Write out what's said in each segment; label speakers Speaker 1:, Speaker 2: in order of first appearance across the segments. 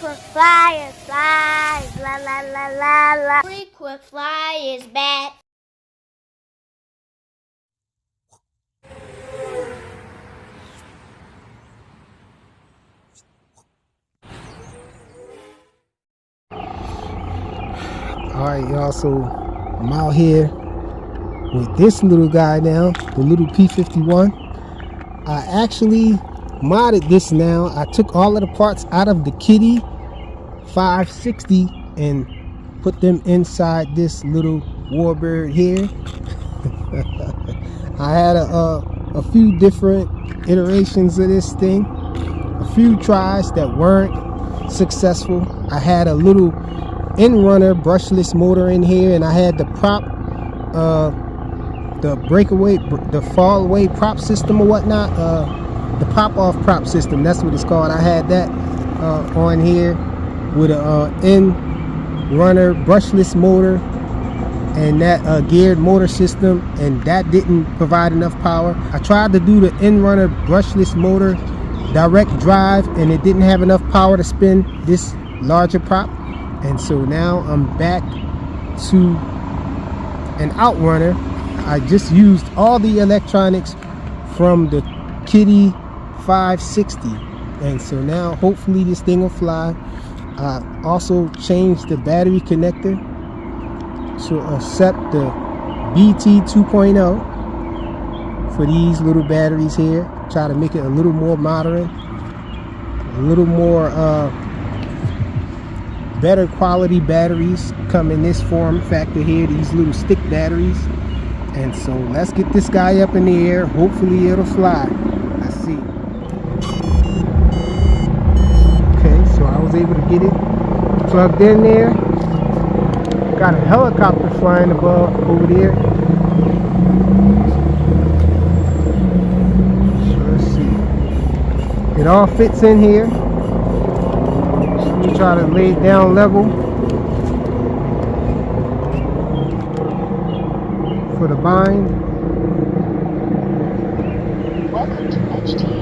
Speaker 1: Frequent flyer flies, la la la la la. Frequent flyer is back.
Speaker 2: Alright, y'all, so I'm out here with this little guy now, the little P51. I actually modded this now. I took all of the parts out of the Qidi 560 and put them inside this little warbird here. I had a few different iterations of this thing, a few tries that weren't successful. I had a little in-runner brushless motor in here, and I had the prop, the breakaway, the fall away prop system or whatnot, the pop-off prop system, that's what it's called. I had that on here with a in-runner brushless motor and that geared motor system, and that didn't provide enough power. I tried to do the in-runner brushless motor direct drive, and it didn't have enough power to spin this larger prop. And so now I'm back to an outrunner. I just used all the electronics from the Qidi 560, and so now hopefully this thing will fly. I also changed the battery connector to accept the BT 2.0 for these little batteries here. Try to make it a little more modern, a little more better quality batteries come in this form factor here, these little stick batteries. And so let's get this guy up in the air. Hopefully it'll fly. Let's see. Okay, so I was able to get it plugged in there. Got a helicopter flying above over there. So let's see. It all fits in here. You try to lay it down level for the bind.
Speaker 3: Welcome to HTX.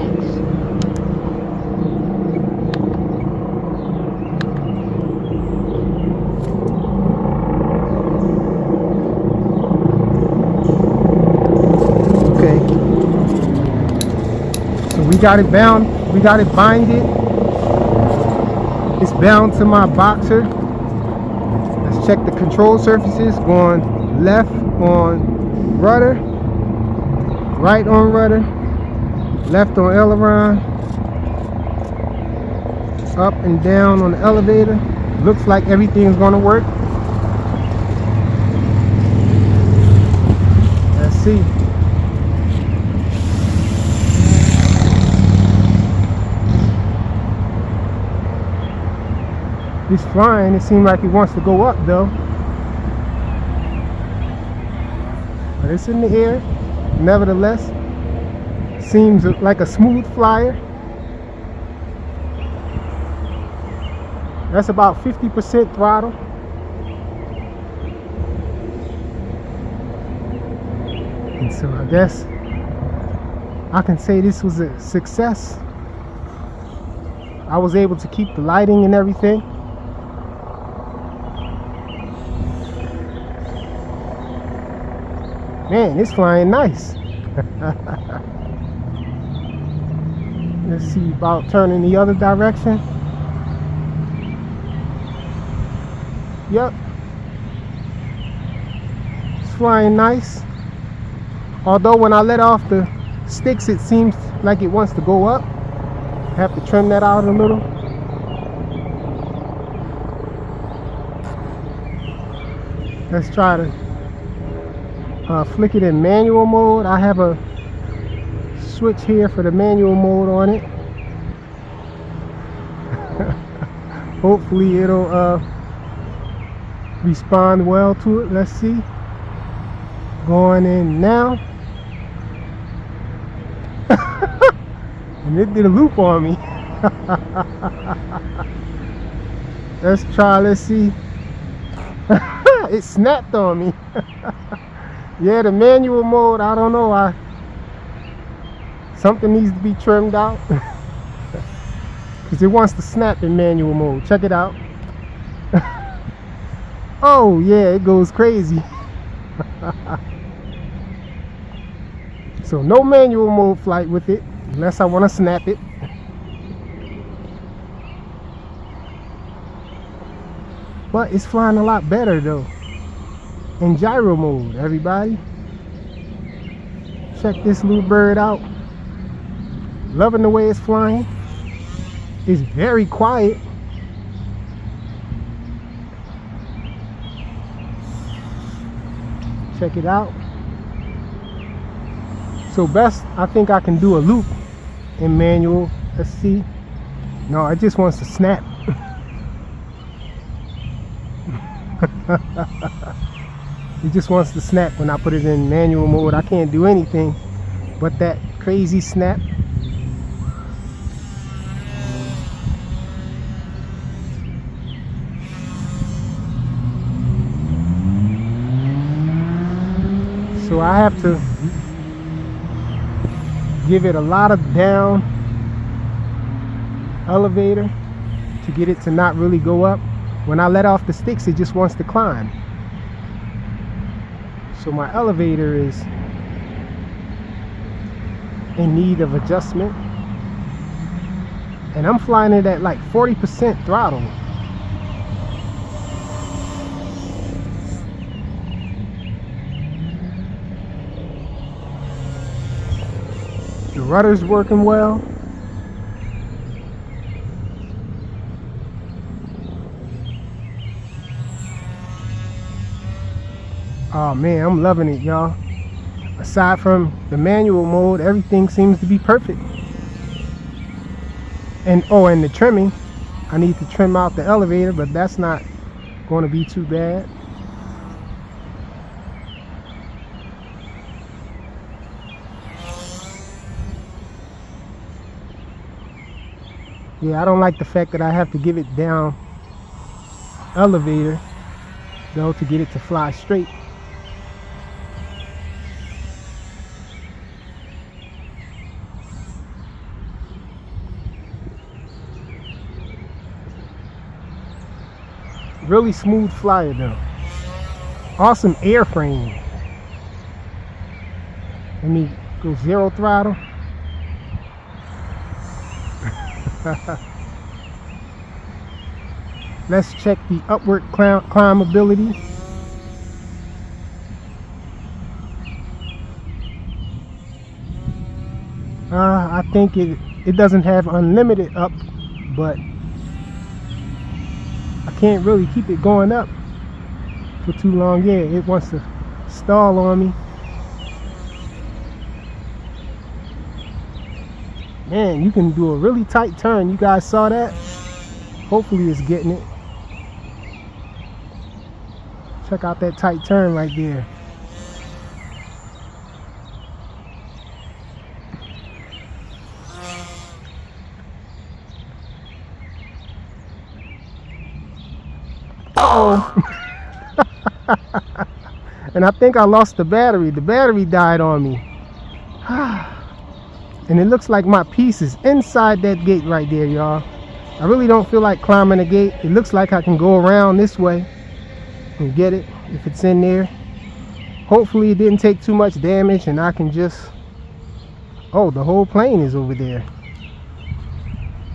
Speaker 2: Okay. So we got it bound. We got it binded. It's bound to my boxer. Let's check the control surfaces. Going left on rudder, right on rudder, left on aileron, up and down on the elevator. Looks like everything's gonna work. Let's see. It's flying. It seems like it wants to go up though. But it's in the air. Nevertheless, seems like a smooth flyer. That's about 50% throttle. And so I guess I can say this was a success. I was able to keep the lighting and everything. Man, it's flying nice. Let's see about turning the other direction. Yep. It's flying nice. Although when I let off the sticks, it seems like it wants to go up. I have to trim that out a little. Let's try to flick it in manual mode. I have a switch here for the manual mode on it. Hopefully it'll respond well to it. Let's see. Going in now. And it did a loop on me. Let's try, let's see. It snapped on me. Yeah, the manual mode, I don't know. Something needs to be trimmed out. because it wants to snap in manual mode. Check it out. Oh yeah, it goes crazy. So no manual mode flight with it unless I want to snap it. But it's flying a lot better though in gyro mode, everybody. Check this little bird out. Loving the way it's flying. It's very quiet. Check it out. So best, I think I can do a loop in manual. Let's see. No, it just wants to snap. It just wants to snap when I put it in manual mode. I can't do anything but that crazy snap. So I have to give it a lot of down elevator to get it to not really go up. When I let off the sticks, it just wants to climb. So my elevator is in need of adjustment. And I'm flying it at like 40% throttle. The rudder's working well. Oh man, I'm loving it, y'all. Aside from the manual mode, everything seems to be perfect. And oh, and the trimming, I need to trim out the elevator, but that's not going to be too bad. Yeah, I don't like the fact that I have to give it down elevator though to get it to fly straight. Really smooth flyer though. Awesome airframe. Let me go zero throttle. Let's check the upward climbability. I think it doesn't have unlimited up, but I can't really keep it going up for too long. Yeah, it wants to stall on me. Man, you can do a really tight turn. You guys saw that? Hopefully it's getting it. Check out that tight turn right there. Uh-oh. And I think I lost the battery. The battery died on me. And it looks like my piece is inside that gate right there, y'all. I really don't feel like climbing the gate. It looks like I can go around this way and get it if it's in there. Hopefully it didn't take too much damage and I can just... Oh, the whole plane is over there.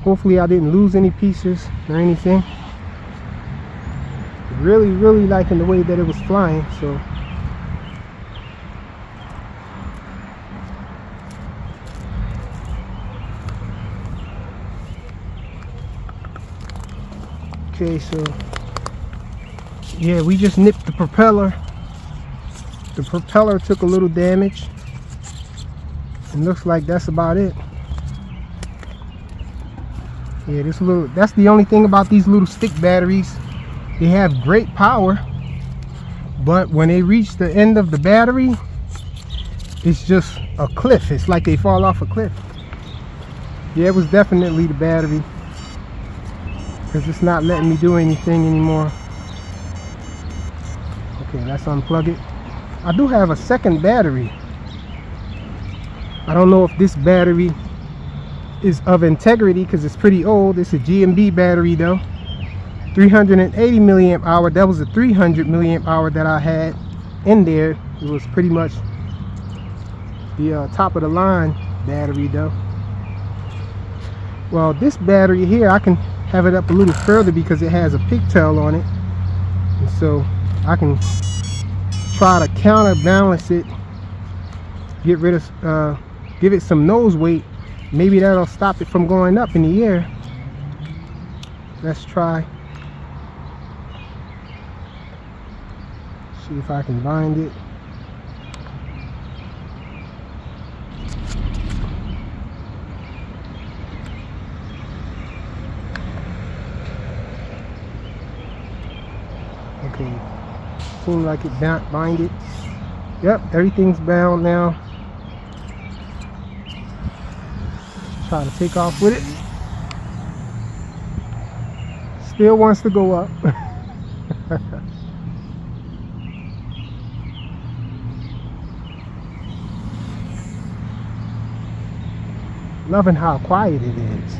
Speaker 2: Hopefully I didn't lose any pieces or anything. Really liking the way that it was flying, so... Okay, so yeah, we just nipped the propeller. The propeller took a little damage. It looks like that's about it. Yeah, that's the only thing about these little stick batteries. They have great power, but when they reach the end of the battery, it's just a cliff. It's like they fall off a cliff. Yeah, it was definitely the battery, because it's not letting me do anything anymore. Okay, let's unplug it. I do have a second battery. I don't know if this battery is of integrity because it's pretty old. It's a GMB battery though. 380 milliamp hour. That was a 300 milliamp hour that I had in there. It was pretty much the top of the line battery though. Well, this battery here, I can have it up a little further because it has a pigtail on it, and so I can try to counterbalance it, get rid of give it some nose weight. Maybe that'll stop it from going up in the air. Let's try. See if I can bind it. Okay, seems like it binded. Yep, everything's bound now. Try to take off with it. Still wants to go up. Loving how quiet it is.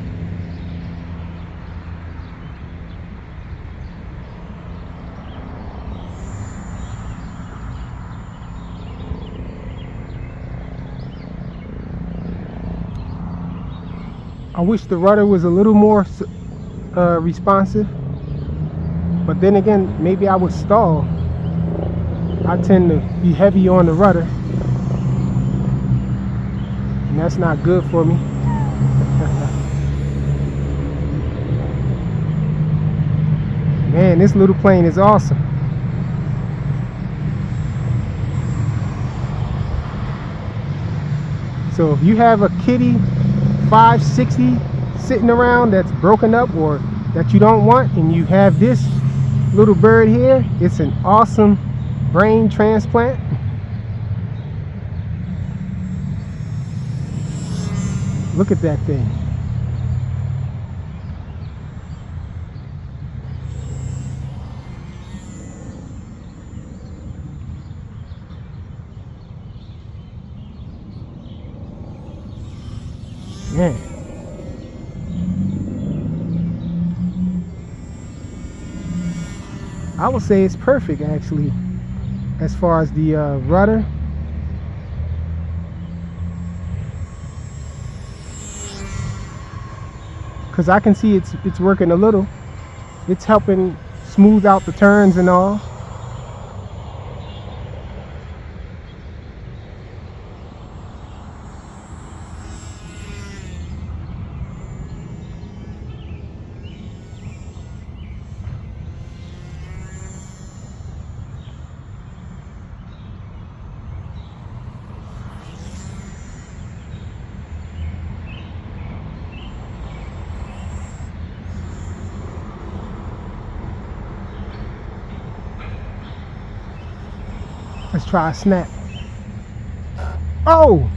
Speaker 2: I wish the rudder was a little more responsive, but then again, maybe I would stall. I tend to be heavy on the rudder, and that's not good for me. Man, this little plane is awesome. So if you have a Qidi 560 sitting around that's broken up or that you don't want, and you have this little bird here, it's an awesome brain transplant. Look at that thing. Man. I would say it's perfect actually as far as the rudder. Because I can see it's working a little. It's helping smooth out the turns and all. Let's try a snap. Oh!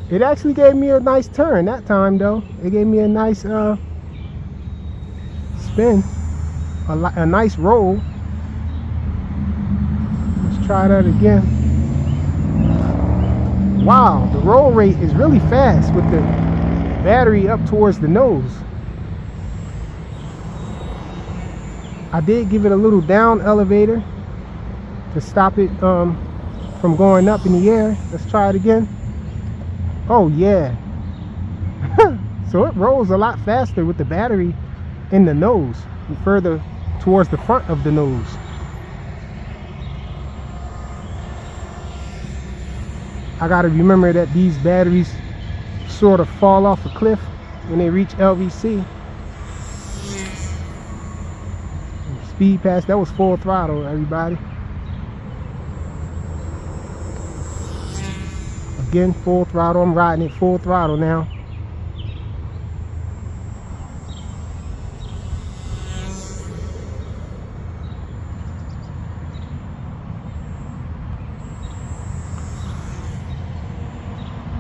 Speaker 2: It actually gave me a nice turn that time though. It gave me a nice spin, a nice roll. Let's try that again. Wow, the roll rate is really fast with the battery up towards the nose. I did give it a little down elevator to stop it from going up in the air. Let's try it again. Oh yeah. So it rolls a lot faster with the battery in the nose and further towards the front of the nose. I gotta remember that these batteries sort of fall off a cliff when they reach LVC. Speed pass, that was full throttle, everybody. Again, full throttle. I'm riding it full throttle now.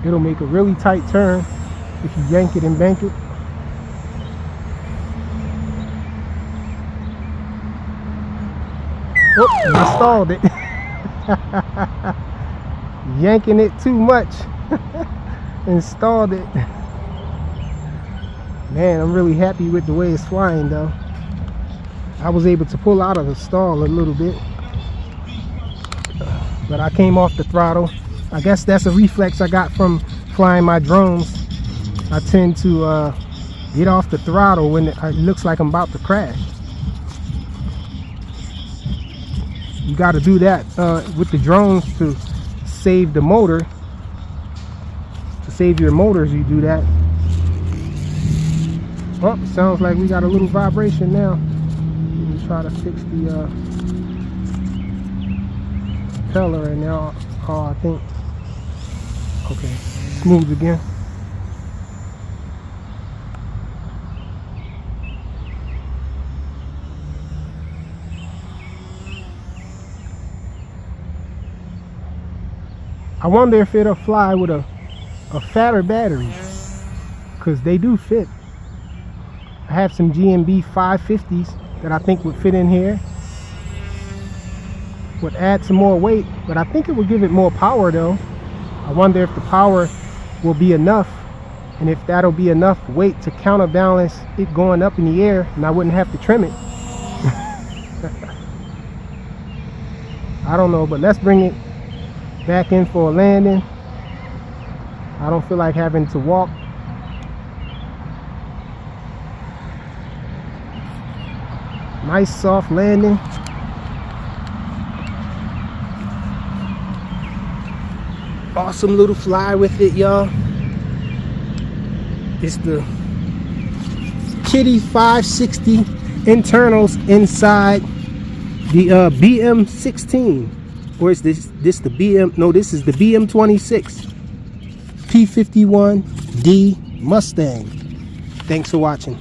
Speaker 2: It'll make a really tight turn if you yank it and bank it. Oh, I stalled it. yanking it too much and stalled it. Man, I'm really happy with the way it's flying though. I was able to pull out of the stall a little bit, but I came off the throttle. I guess that's a reflex I got from flying my drones. I tend to get off the throttle when it looks like I'm about to crash. You got to do that with the drones to save the motor. To save your motors, you do that. Oh, sounds like we got a little vibration now. Let me try to fix the propeller right now. Oh, I think. Okay, smooth again. I wonder if it'll fly with a fatter battery, because they do fit. I have some GMB 550s that I think would fit in here. Would add some more weight, but I think it would give it more power though. I wonder if the power will be enough, and if that'll be enough weight to counterbalance it going up in the air, and I wouldn't have to trim it. I don't know, but let's bring it back in for a landing. I don't feel like having to walk. Nice soft landing. Awesome little fly with it, y'all. It's the Qidi 560 internals inside the BM16. Or is this the BM? No, this is the BM26 P51D Mustang. Thanks for watching.